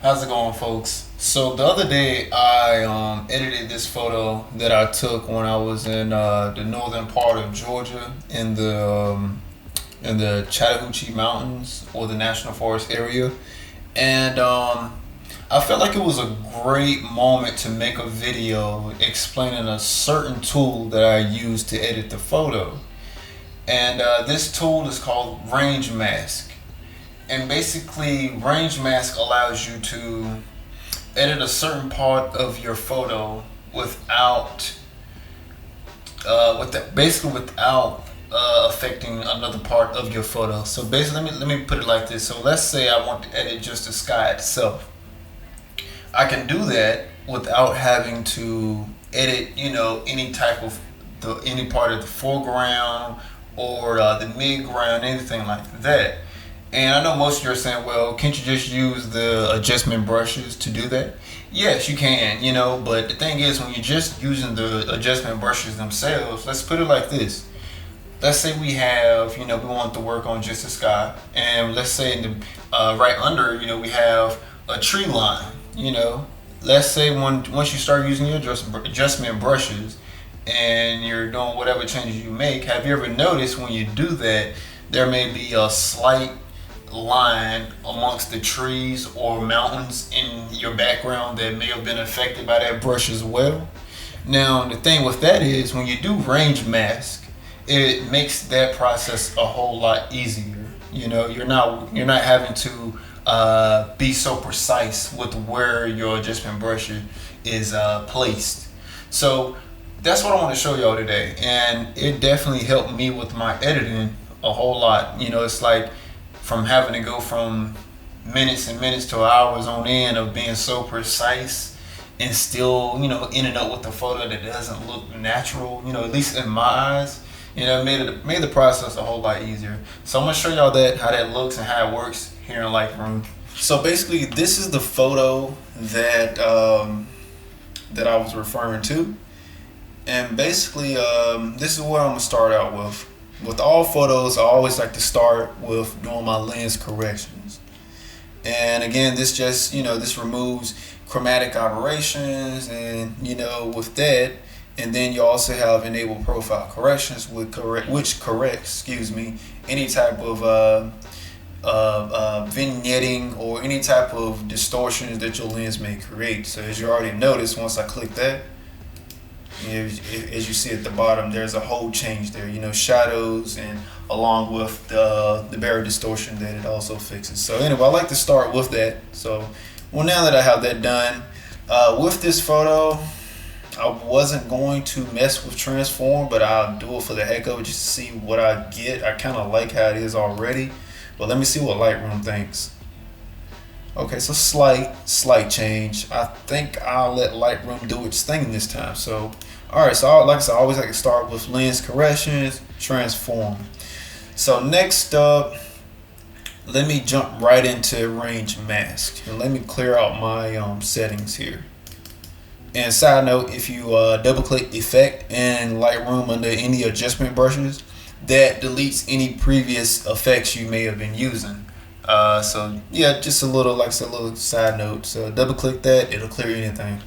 How's it going, folks? So the other day I edited this photo that I took when I was in the northern part of Georgia in the Chattahoochee Mountains, or the National Forest area, and I felt like it was a great moment to make a video explaining a certain tool that I use to edit the photo. And this tool is called Range Mask. And basically, Range Mask allows you to edit a certain part of your photo without, without affecting another part of your photo. So basically, let me put it like this. So let's say I want to edit just the sky itself. I can do that without having to edit, any type of any part of the foreground or the midground, anything like that. And I know most of you are saying, well, can't you just use the adjustment brushes to do that? Yes, you can, but the thing is, when you're just using the adjustment brushes themselves, let's put it like this. Let's say we have, we want to work on just the sky, and let's say in the, right under, we have a tree line, Let's say once you start using your adjustment brushes and you're doing whatever changes you make, have you ever noticed when you do that, there may be a slight line amongst the trees or mountains in your background that may have been affected by that brush as well? Now, the thing with that is, when you do range mask, it makes that process a whole lot easier. You're not having to be so precise with where your adjustment brush is placed. So that's what I want to show y'all today, and it definitely helped me with my editing a whole lot. It's like from having to go from minutes and minutes to hours on end of being so precise and still, ending up with a photo that doesn't look natural, at least in my eyes. It made the process a whole lot easier. So I'm gonna show y'all how that looks and how it works here in Lightroom. So basically, this is the photo that that I was referring to, and basically, this is what I'm gonna start out with. With all photos, I always like to start with doing my lens corrections. And again, this just, this removes chromatic aberrations, and, with that, and then you also have enable profile corrections, which corrects, any type of vignetting or any type of distortions that your lens may create. So as you already noticed, once I click that, as you see at the bottom, there's a whole change there, shadows, and along with the barrier distortion that it also fixes. So anyway, I like to start with that. So now that I have that done, with this photo, I wasn't going to mess with transform, but I'll do it for the heck of it just to see what I get. I kind of like how it is already, but let me see what Lightroom thinks. Okay, so slight change. I think I'll let Lightroom do its thing this time. So, all right. So, like I said, I always like to start with lens corrections, transform. So next up, let me jump right into range mask, and let me clear out my settings here. And side note, if you double click effect in Lightroom under any adjustment brushes, that deletes any previous effects you may have been using. So yeah, just a little, like I said, a little side note. So double click that, it'll clear anything.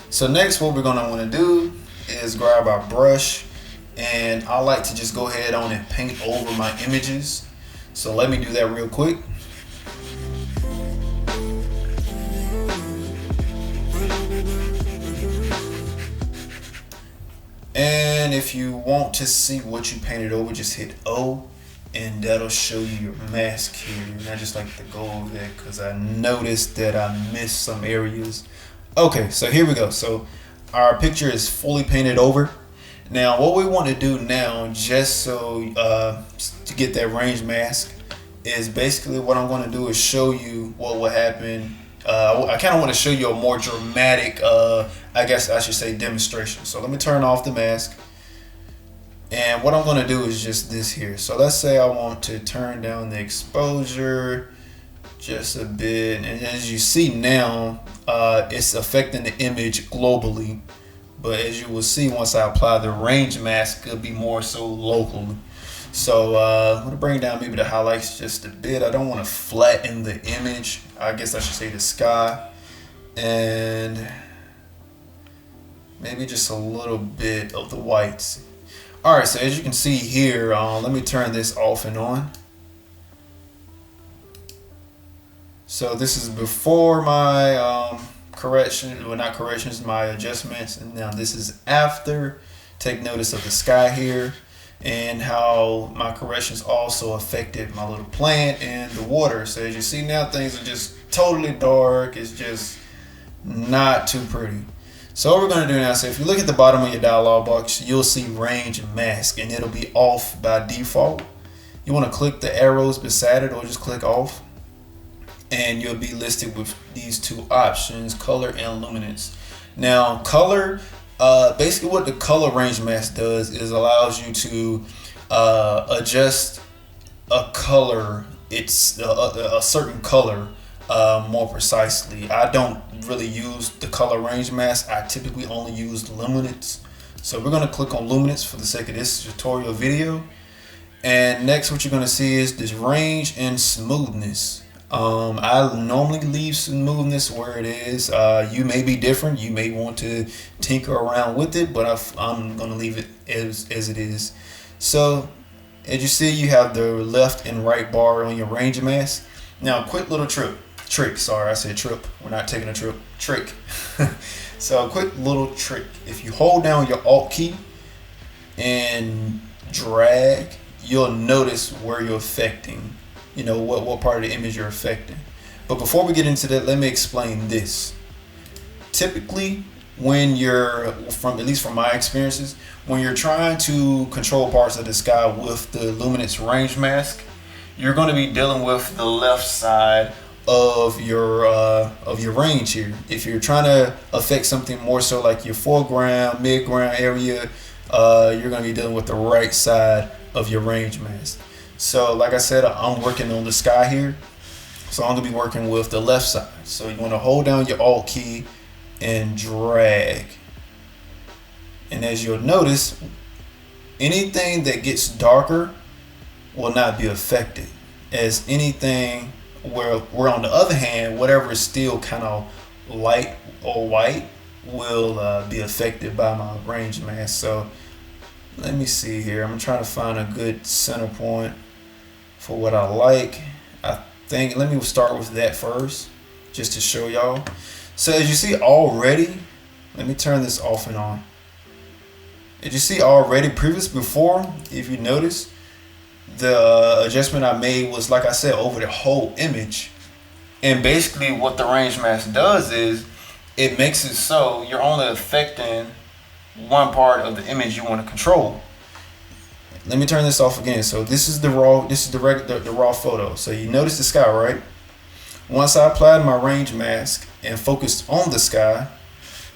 So next, what we're gonna want to do is grab our brush, and I like to just go ahead on and paint over my images. So let me do that real quick. And if you want to see what you painted over, just hit O, and that'll show you your mask here. And I just like to go over that because I noticed that I missed some areas. Okay, so here we go. So our picture is fully painted over. Now what we want to do now, just so to get that range mask, is basically what I'm going to do is show you what will happen. I kind of want to show you a more dramatic, I guess I should say, demonstration. So let me turn off the mask. And what I'm going to do is just this here. So let's say I want to turn down the exposure just a bit. And as you see now, it's affecting the image globally. But as you will see, once I apply the range mask, it'll be more so locally. So I'm gonna bring down maybe the highlights just a bit. I don't want to flatten the image. I guess I should say the sky, and maybe just a little bit of the whites. All right, so as you can see here, let me turn this off and on. So this is before my correction, well not corrections, my adjustments, and now this is after. Take notice of the sky here and how my corrections also affected my little plant and the water. So as you see now, things are just totally dark. It's just not too pretty. So what we're going to do now, so if you look at the bottom of your dialog box, you'll see range and mask, and it'll be off by default. You want to click the arrows beside it or just click off, and you'll be listed with these two options, color and luminance. Now color, basically what the color range mask does is allows you to adjust a color, it's a certain color more precisely. I don't really use the color range mask. I typically only use luminance. So we're going to click on luminance for the sake of this tutorial video. And next what you're going to see is this range and smoothness. I normally leave smoothness where it is. You may be different. You may want to tinker around with it, but I'm going to leave it as it is. So as you see, you have the left and right bar on your range mask. Now a quick little trick, sorry, I said trip. We're not taking a trip. Trick. So a quick little trick. If you hold down your Alt key and drag, you'll notice where you're affecting. You know what part of the image you're affecting. But before we get into that, let me explain this. Typically, when you're at least from my experiences, when you're trying to control parts of the sky with the luminance range mask, you're going to be dealing with the left side of your range here. If you're trying to affect something more so like your foreground, midground area, you're going to be dealing with the right side of your range mask. So like I said, I'm working on the sky here, so I'm going to be working with the left side. So you want to hold down your Alt key and drag, and as you'll notice, anything that gets darker will not be affected, as anything where on the other hand, whatever is still kind of light or white will be affected by my range mask. So let me see here. I'm trying to find a good center point for what I like. I think let me start with that first, just to show y'all. So as you see already, let me turn this off and on. As you see already, before, if you notice, the adjustment I made was, like I said, over the whole image. And basically what the range mask does is it makes it so you're only affecting one part of the image you want to control. Let me turn this off again. So this is the raw, the raw photo. So you notice the sky, right? Once I applied my range mask and focused on the sky,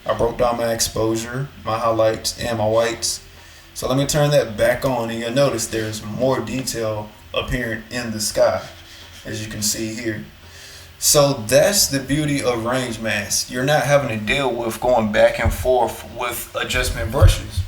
I broke down my exposure, my highlights, and my whites. So let me turn that back on, and you'll notice there's more detail appearing in the sky, as you can see here. So that's the beauty of range mask. You're not having to deal with going back and forth with adjustment brushes.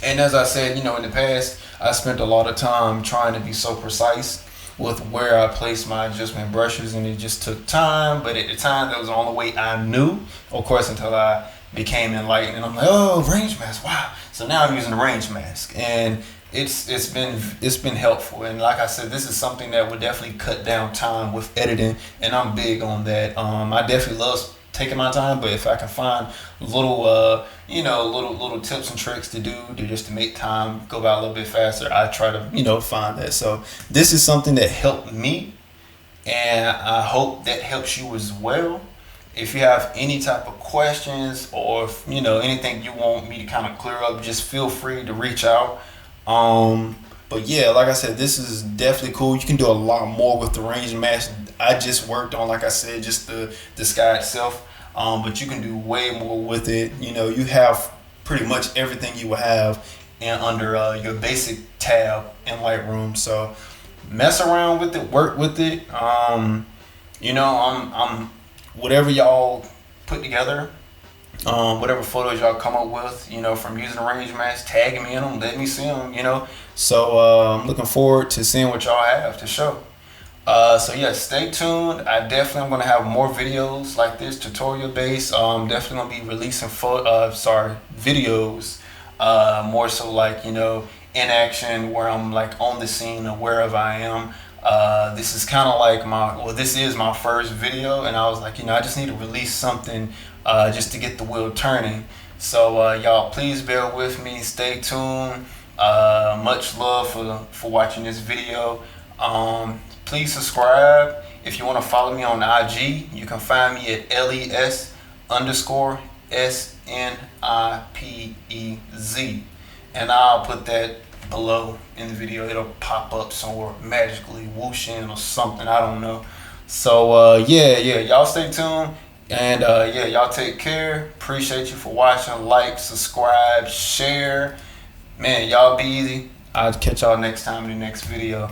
And as I said, in the past, I spent a lot of time trying to be so precise with where I placed my adjustment brushes, and it just took time. But at the time, that was the only way I knew, of course, until I became enlightened, and I'm like, oh, range mask, wow. So now I'm using the range mask, and it's been helpful. And like I said, this is something that would definitely cut down time with editing, and I'm big on that. I definitely love taking my time, but if I can find little little tips and tricks to do just to make time go by a little bit faster, I try to find that. So this is something that helped me, and I hope that helps you as well. If you have any type of questions, or anything you want me to kind of clear up, just feel free to reach out. But yeah, like I said, this is definitely cool. You can do a lot more with the range mask. I just worked on, like I said, just the sky itself. But you can do way more with it. You have pretty much everything you will have under your basic tab in Lightroom. So mess around with it, work with it. I'm whatever y'all put together, whatever photos y'all come up with, from using the range mask, tagging me in them, let me see them, So I'm looking forward to seeing what y'all have to show. So yeah, stay tuned. I definitely am gonna have more videos like this, tutorial based. Definitely gonna be releasing videos. More so like, you know, in action, where I'm like on the scene or wherever I am. This is kind of like this is my first video, and I was like, you know, I just need to release something just to get the wheel turning. So y'all, please bear with me. Stay tuned. Much love for watching this video. Please subscribe. If you want to follow me on IG, you can find me at LES_SNIPEZ. And I'll put that below in the video. It'll pop up somewhere magically, whooshing or something. I don't know. So yeah, y'all stay tuned. And yeah, y'all take care. Appreciate you for watching. Like, subscribe, share. Man, y'all be easy. I'll catch y'all next time in the next video.